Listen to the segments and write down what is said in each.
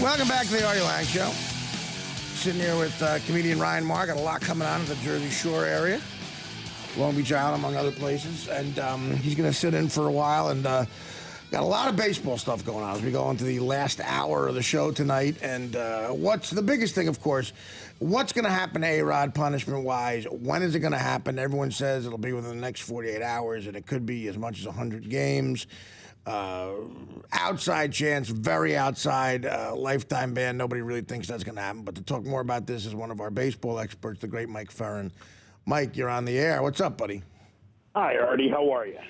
Welcome back to the Artie Lange Show. Sitting here with comedian Ryan Marr. Got a lot coming on in the Jersey Shore area, Long Beach Island, among other places. And he's going to sit in for a while. And got a lot of baseball stuff going on as we go into the last hour of the show tonight. And what's the biggest thing, of course, what's going to happen to A-Rod punishment-wise? When is it going to happen? Everyone says it'll be within the next 48 hours, and it could be as much as 100 games. Outside chance, very outside, lifetime ban. Nobody really thinks that's going to happen. But to talk more about this is one of our baseball experts, the great Mike Ferrin. Mike, you're on the air. What's up, buddy? Hi, Artie. How are you?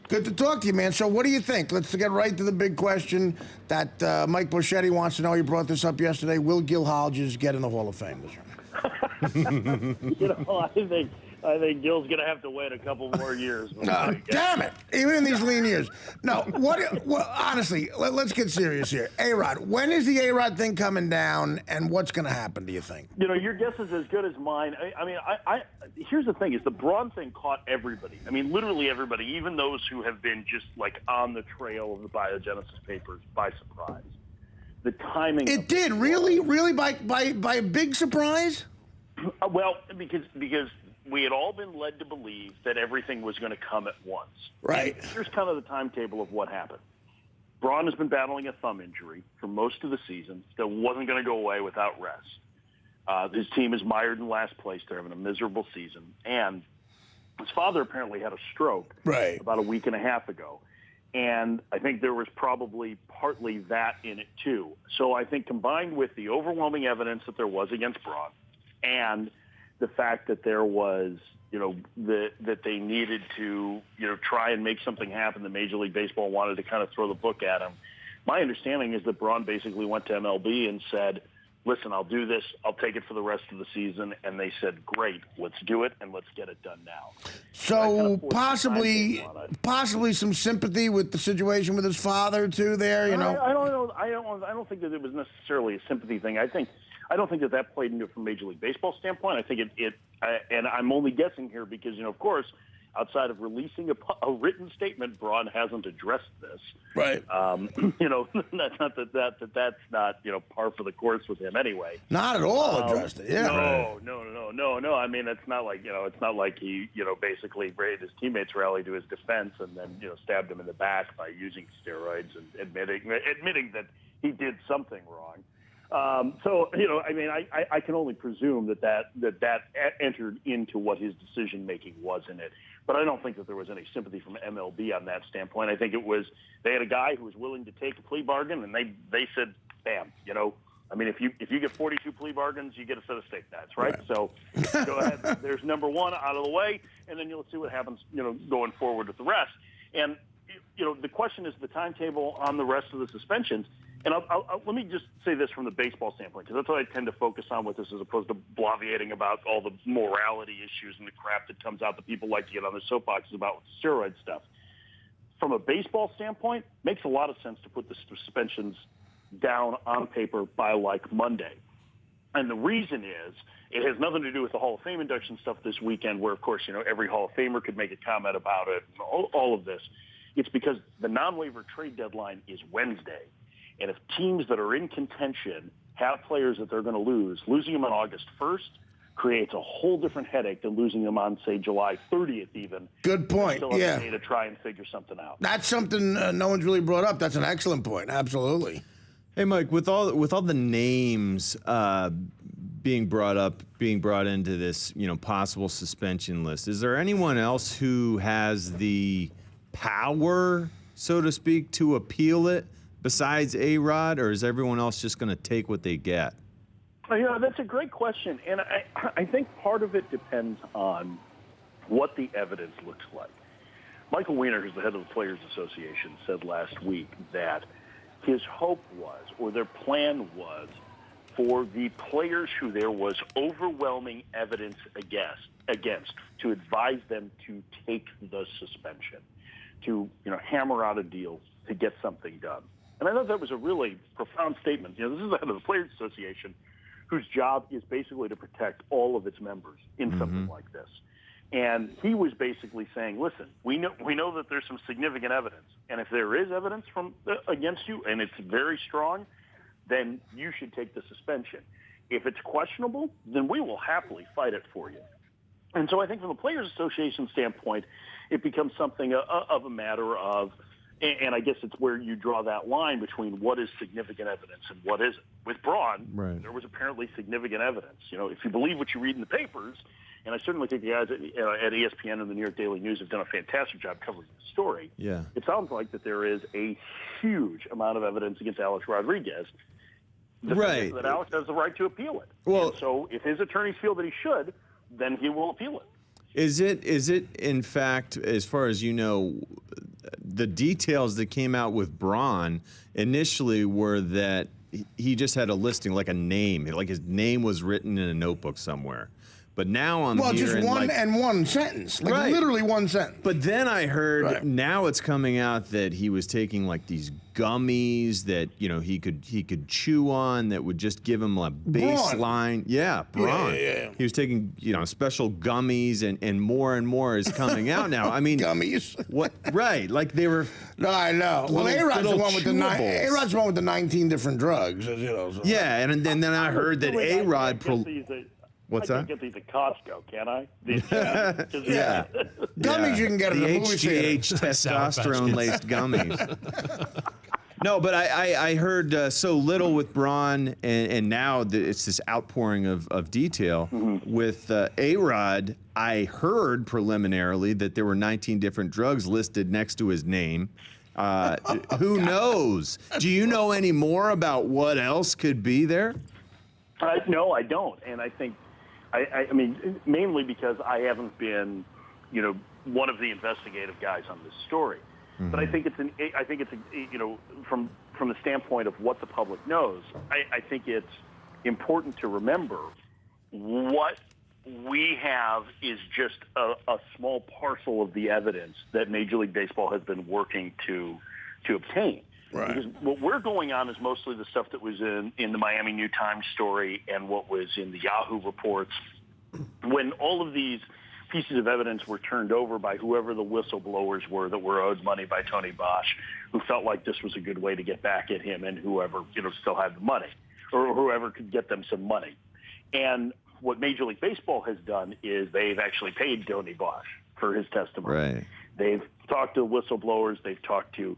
Good to talk to you, man. So what do you think? Let's get right to the big question that Mike Boschetti wants to know. He brought this up yesterday. Will Gil Hodges get in the Hall of Fame this year? I think Gil's going to have to wait a couple more years. Damn it! Even in these lean years. No, honestly, let's get serious here. A-Rod, when is the A-Rod thing coming down, and what's going to happen, do you think? Your guess is as good as mine. Here's the thing, is the Braun thing caught everybody. I mean, literally everybody, even those who have been just, like, on the trail of the biogenesis papers by surprise. The timing. It did? Really? Really? By a big surprise? Well, because we had all been led to believe that everything was going to come at once. Right. And here's kind of the timetable of what happened. Braun has been battling a thumb injury for most of the season that wasn't going to go away without rest. His team is mired in last place. They're having a miserable season. And his father apparently had a stroke about a week and a half ago. And I think there was probably partly that in it, too. So I think combined with the overwhelming evidence that there was against Braun and the fact that there was, that they needed to, try and make something happen, that Major League Baseball wanted to kind of throw the book at him. My understanding is that Braun basically went to MLB and said, listen, I'll do this. I'll take it for the rest of the season. And they said, great, let's do it, and let's get it done now. So possibly some sympathy with the situation with his father, too, there, I don't know. I don't think that it was necessarily a sympathy thing. I don't think that played into it from Major League Baseball standpoint. I think and I'm only guessing here because, of course, outside of releasing a written statement, Braun hasn't addressed this. Right. That's not that's not, par for the course with him anyway. Not at all addressed it. Yeah. No. I mean, it's not like he, basically made his teammates rally to his defense and then, stabbed him in the back by using steroids and admitting that he did something wrong. I can only presume that entered into what his decision-making was in it. But I don't think that there was any sympathy from MLB on that standpoint. I think it was they had a guy who was willing to take a plea bargain, and they said, bam, if you get 42 plea bargains, you get a set of steak knives, right? So go ahead. There's number one out of the way, and then you'll see what happens, going forward with the rest. And, the question is the timetable on the rest of the suspensions. And let me just say this from the baseball standpoint, because that's what I tend to focus on with this as opposed to bloviating about all the morality issues and the crap that comes out that people like to get on their soapboxes about with the steroid stuff. From a baseball standpoint, makes a lot of sense to put the suspensions down on paper by, like, Monday. And the reason is it has nothing to do with the Hall of Fame induction stuff this weekend where, of course, every Hall of Famer could make a comment about it, and all of this. It's because the non-waiver trade deadline is Wednesday. And if teams that are in contention have players that they're going to lose, losing them on August 1st creates a whole different headache than losing them on, say, July 30th even. Good point, still have a day to try and figure something out. That's something no one's really brought up. That's an excellent point. Absolutely. Hey, Mike, with all the names being brought into this, possible suspension list, is there anyone else who has the power, so to speak, to appeal it besides A-Rod, or is everyone else just going to take what they get? That's a great question, and I think part of it depends on what the evidence looks like. Michael Weiner, who's the head of the Players Association, said last week that his hope was, or their plan was, for the players who there was overwhelming evidence against to advise them to take the suspension, to hammer out a deal to get something done. And I thought that was a really profound statement. This is the head of the Players Association, whose job is basically to protect all of its members in something like this. And he was basically saying, listen, we know that there's some significant evidence. And if there is evidence against you and it's very strong, then you should take the suspension. If it's questionable, then we will happily fight it for you. And so I think from the Players Association standpoint, it becomes something of a matter of, and I guess it's where you draw that line between what is significant evidence and what isn't. With Braun, there was apparently significant evidence. If you believe what you read in the papers, and I certainly think the guys at ESPN and the New York Daily News have done a fantastic job covering the story. Yeah. It sounds like that there is a huge amount of evidence against Alex Rodriguez. Right. That Alex has the right to appeal it. Well, and so if his attorneys feel that he should, then he will appeal it. Is it in fact, as far as you know, the details that came out with Braun initially were that he just had a listing, like a name, like his name was written in a notebook somewhere. But now I'm hearing just one sentence, like literally one sentence. But then I heard now it's coming out that he was taking like these gummies that he could chew on that would just give him a baseline. Braun. Yeah, Braun. Yeah. He was taking special gummies and more is coming out now. I mean, gummies. What? Right? Like they were. No, I know. Well, A-Rod's the one with A-Rod's the one with the 19 different drugs. So. Yeah, and then I heard that A-Rod. What's that? I can get these at Costco, can I? Yeah. Gummies you can get at the movie HGH testosterone-laced gummies. No, but I heard so little with Braun, and now it's this outpouring of detail. With A-Rod, I heard preliminarily that there were 19 different drugs listed next to his name. Who knows? Do you know any more about what else could be there? No, I don't. And I think, I mean, mainly because I haven't been, one of the investigative guys on this story. But I think it's from the standpoint of what the public knows, I think it's important to remember what we have is just a small parcel of the evidence that Major League Baseball has been working to obtain. Right. Because what we're going on is mostly the stuff that was in the Miami New Times story and what was in the Yahoo reports. When all of these pieces of evidence were turned over by whoever the whistleblowers were that were owed money by Tony Bosch, who felt like this was a good way to get back at him, and whoever still had the money, or whoever could get them some money. And what Major League Baseball has done is they've actually paid Tony Bosch for his testimony. Right. They've talked to whistleblowers. They've talked to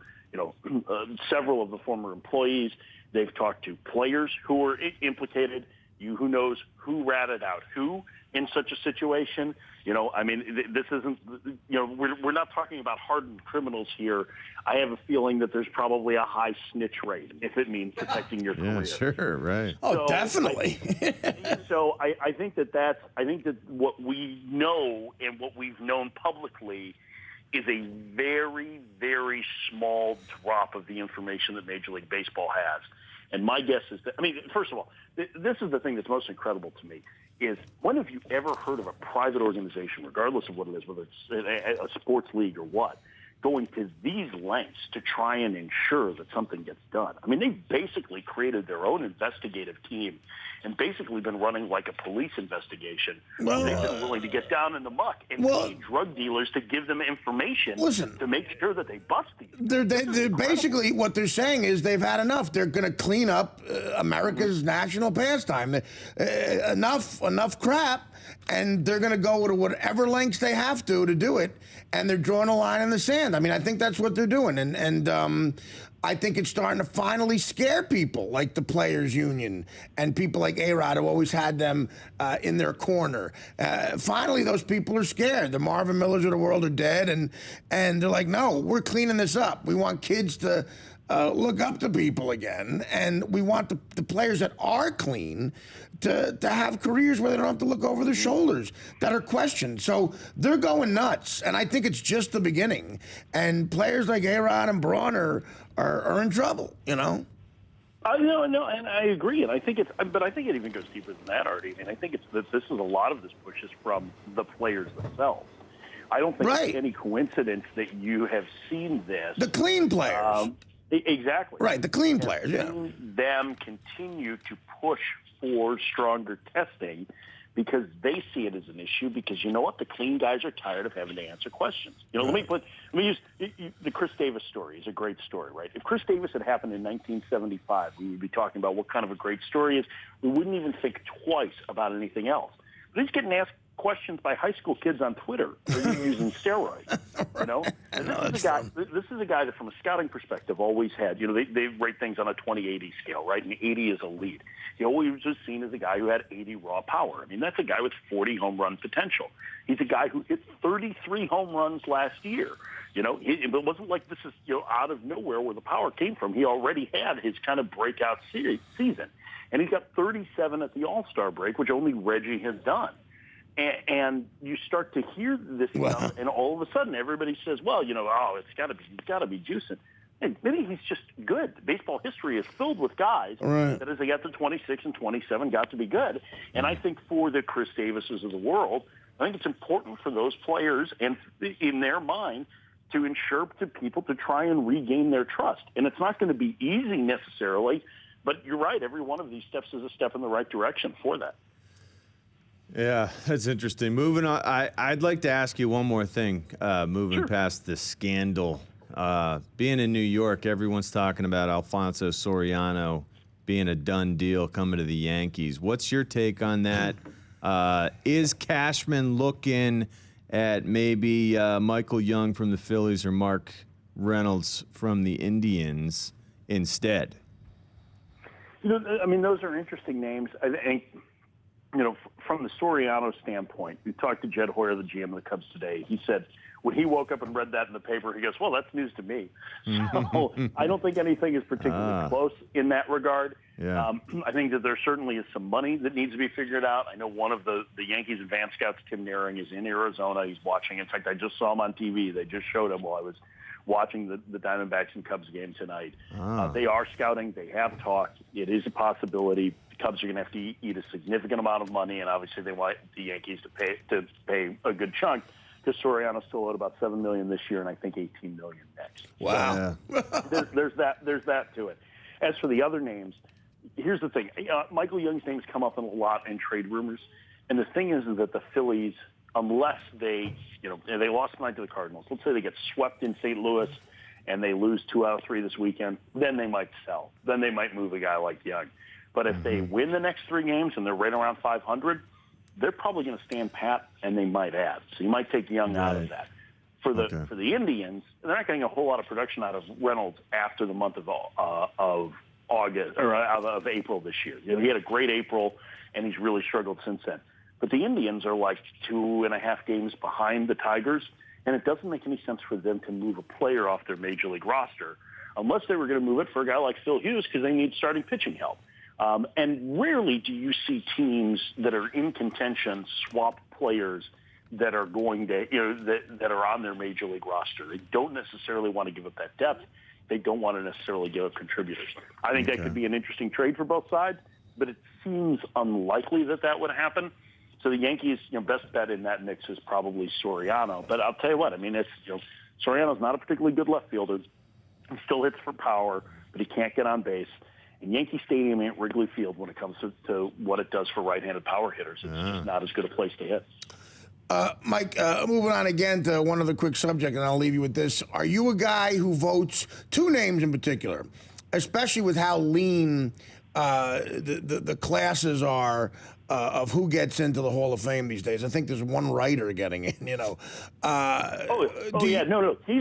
several of the former employees. They've talked to players who were implicated. Who knows who ratted out who in such a situation? I mean, this isn't. We're not talking about hardened criminals here. I have a feeling that there's probably a high snitch rate if it means protecting your career. Yeah, sure, right. Oh, definitely. So I think that what we know and what we've known publicly is a very, very small drop of the information that Major League Baseball has. And my guess is that, first of all, this is the thing that's most incredible to me, is when have you ever heard of a private organization, regardless of what it is, whether it's a sports league or what, going to these lengths to try and ensure that something gets done? I mean, they've basically created their own investigative team and basically been running like a police investigation. Well, they've been willing to get down in the muck and pay drug dealers to give them information to make sure that they bust these. They're basically, what they're saying is they've had enough. They're going to clean up America's national pastime. Enough crap, and they're going to go to whatever lengths they have to do it, and they're drawing a line in the sand. I mean, I think that's what they're doing, and I think it's starting to finally scare people like the Players Union and people like A-Rod who always had them in their corner. Finally, those people are scared. The Marvin Millers of the world are dead, and they're like, no, we're cleaning this up. We want kids to look up to people again, and we want the players that are clean to have careers where they don't have to look over their shoulders, that are questioned. So they're going nuts, and I think it's just the beginning. And players like A-Rod and Braun are in trouble, No, and I agree, and I think but I think it even goes deeper than that, Artie. And I think it's that this is a lot of this push is from the players themselves. I don't think it's any coincidence that you have seen this. The clean players. Exactly. Right, the clean players, them continue to push for stronger testing because they see it as an issue because you know what? The clean guys are tired of having to answer questions. Let me use the Chris Davis story. Is a great story, right? If Chris Davis had happened in 1975, we would be talking about what kind of a great story is. We wouldn't even think twice about anything else. But he's getting asked questions by high school kids on Twitter are you using steroids, And this is a guy that from a scouting perspective always had, they rate things on a 20-80 scale, right? And 80 is elite. He always was seen as a guy who had 80 raw power. I mean, that's a guy with 40 home run potential. He's a guy who hit 33 home runs last year. It wasn't like this is, out of nowhere where the power came from. He already had his kind of breakout season. And he's got 37 at the All-Star break, which only Reggie has done. And you start to hear this stuff, and all of a sudden everybody says, well, he's got to be juicing. And maybe he's just good. Baseball history is filled with guys that as they got to 26 and 27 got to be good. And I think for the Chris Davises of the world, I think it's important for those players and in their mind to ensure to people to try and regain their trust. And it's not going to be easy necessarily, but you're right. Every one of these steps is a step in the right direction for that. Yeah, that's interesting. Moving on, I'd like to ask you one more thing, moving past the scandal. Being in New York, everyone's talking about Alfonso Soriano being a done deal coming to the Yankees. What's your take on that? Is Cashman looking at maybe Michael Young from the Phillies or Mark Reynolds from the Indians instead? Those are interesting names. I think, from the Soriano standpoint, we talked to Jed Hoyer, the GM of the Cubs today. He said when he woke up and read that in the paper, he goes, well, that's news to me. So I don't think anything is particularly close in that regard. Yeah. I think that there certainly is some money that needs to be figured out. I know one of the Yankees advanced scouts, Tim Naring, is in Arizona. He's watching. In fact, I just saw him on TV. They just showed him while I was watching the Diamondbacks and Cubs game tonight. They are scouting. They have talked. It is a possibility. The Cubs are going to have to eat a significant amount of money, and obviously they want the Yankees to pay a good chunk. Because Soriano's still owed about $7 million this year, and I think $18 million next. Wow. So there's that to it. As for the other names, here's the thing: Michael Young's name's come up in a lot in trade rumors, and the thing is that the Phillies, unless they lost tonight to the Cardinals, let's say they get swept in St. Louis, and they lose 2 out of 3 this weekend, then they might sell. Then they might move a guy like Young. But if they win the next 3 games and they're right around 500. They're probably going to stand pat, and they might add. So you might take Young out of that. For the Indians, they're not getting a whole lot of production out of Reynolds after the month of August or of April this year. He had a great April, and he's really struggled since then. But the Indians are like 2.5 games behind the Tigers, and it doesn't make any sense for them to move a player off their major league roster unless they were going to move it for a guy like Phil Hughes because they need starting pitching help. And rarely do you see teams that are in contention swap players that are going to, that are on their major league roster. They don't necessarily want to give up that depth. They don't want to necessarily give up contributors. I think that could be an interesting trade for both sides, but it seems unlikely that would happen. So the Yankees, best bet in that mix is probably Soriano. But I'll tell you what, Soriano's not a particularly good left fielder. He still hits for power, but he can't get on base. And Yankee Stadium ain't Wrigley Field when it comes to what it does for right-handed power hitters. It's just not as good a place to hit. Mike, moving on again to one other quick subject, and I'll leave you with this. Are you a guy who votes 2 names in particular, especially with how lean the classes are of who gets into the Hall of Fame these days? I think there's one writer getting in, No. He's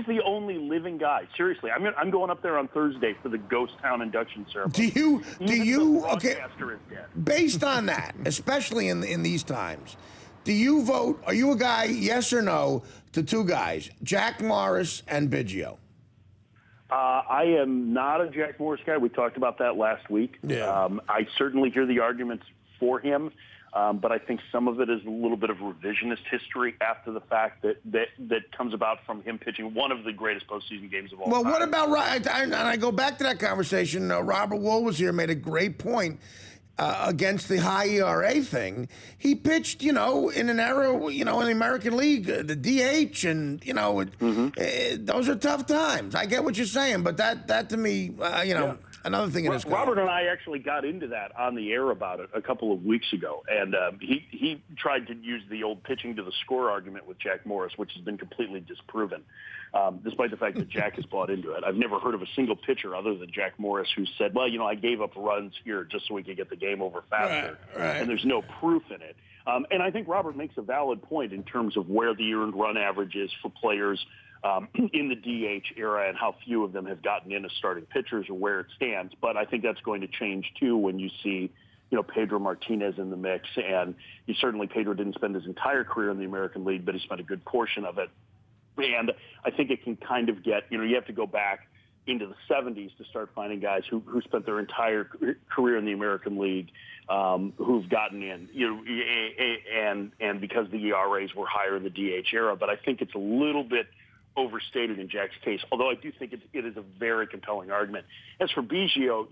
the only living guy. Seriously, I'm going up there on Thursday for the Ghost Town induction ceremony. Based on that, especially in these times, do you vote? Are you a guy, yes or no, to 2 guys, Jack Morris and Biggio? I am not a Jack Morris guy. We talked about that last week. Yeah. I certainly hear the arguments for him, but I think some of it is a little bit of revisionist history after the fact that comes about from him pitching one of the greatest postseason games of all time. Well, what about, and I go back to that conversation, Robert Wool was here, made a great point. Against the high ERA thing, he pitched, in an era, in the American League, the DH, and those are tough times. I get what you're saying, but that to me, Another thing in his Robert and I actually got into that on the air about it a couple of weeks ago, and he tried to use the old pitching to the score argument with Jack Morris, which has been completely disproven, despite the fact that Jack has bought into it. I've never heard of a single pitcher other than Jack Morris who said, well, I gave up runs here just so we could get the game over faster, right. And there's no proof in it. And I think Robert makes a valid point in terms of where the earned run average is for players in the DH era and how few of them have gotten in as starting pitchers or where it stands. But I think that's going to change, too, when you see, Pedro Martinez in the mix. And certainly Pedro didn't spend his entire career in the American League, but he spent a good portion of it. And I think it can kind of get, you have to go back into the 70s to start finding guys who spent their entire career in the American League who've gotten in, and because the ERAs were higher in the DH era. But I think it's a little bit overstated in Jack's case, although I do think it is a very compelling argument. As for Biggio,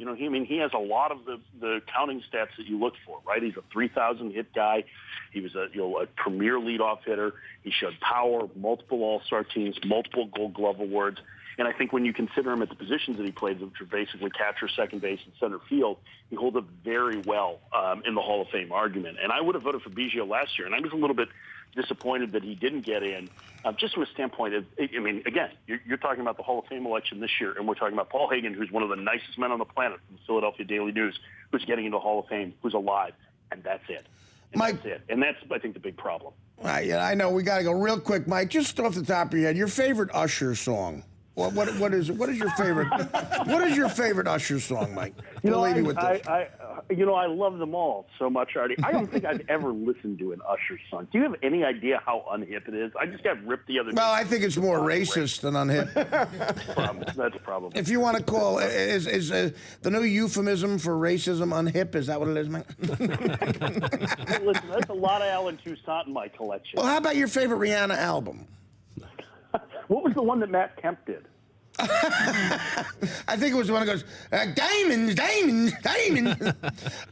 he has a lot of the counting stats that you look for, right? He's a 3,000 hit guy. He was a premier leadoff hitter. He showed power, multiple All-Star teams, multiple Gold Glove awards. And I think when you consider him at the positions that he played, which are basically catcher, second base, and center field, he holds up very well in the Hall of Fame argument. And I would have voted for Biggio last year, and I was a little bit disappointed that he didn't get in, just from a standpoint of, again, you're talking about the Hall of Fame election this year, and we're talking about Paul Hagen, who's one of the nicest men on the planet from the Philadelphia Daily News, who's getting into the Hall of Fame, who's alive, and that's it. Mike, that's it. And that's, I think, the big problem. Yeah, I know. We got to go real quick, Mike. Just off the top of your head, your favorite Usher song. What is your favorite? What is your favorite Usher song, Mike? I love them all so much, Artie. I don't think I've ever listened to an Usher song. Do you have any idea how unhip it is? I just got ripped the other day. Well, I think it's more racist than unhip. That's probably. If you want to call is the new euphemism for racism unhip? Is that what it is, Mike? Hey, listen, that's a lot of Alan Toussaint in my collection. Well, how about your favorite Rihanna album? What was the one that Matt Kemp did? I think it was the one that goes, diamonds, diamonds, diamonds.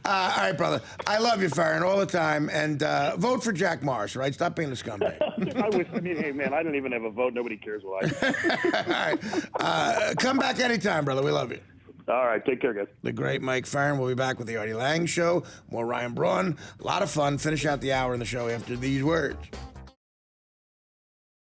All right, brother. I love you, Ferrin, all the time. And vote for Jack Morris, right? Stop being a scumbag. Hey, man, I don't even have a vote. Nobody cares what I do. All right. Come back anytime, brother. We love you. All right. Take care, guys. The great Mike Ferrin will be back with the Artie Lange Show. More Ryan Braun. A lot of fun. Finish out the hour in the show after these words.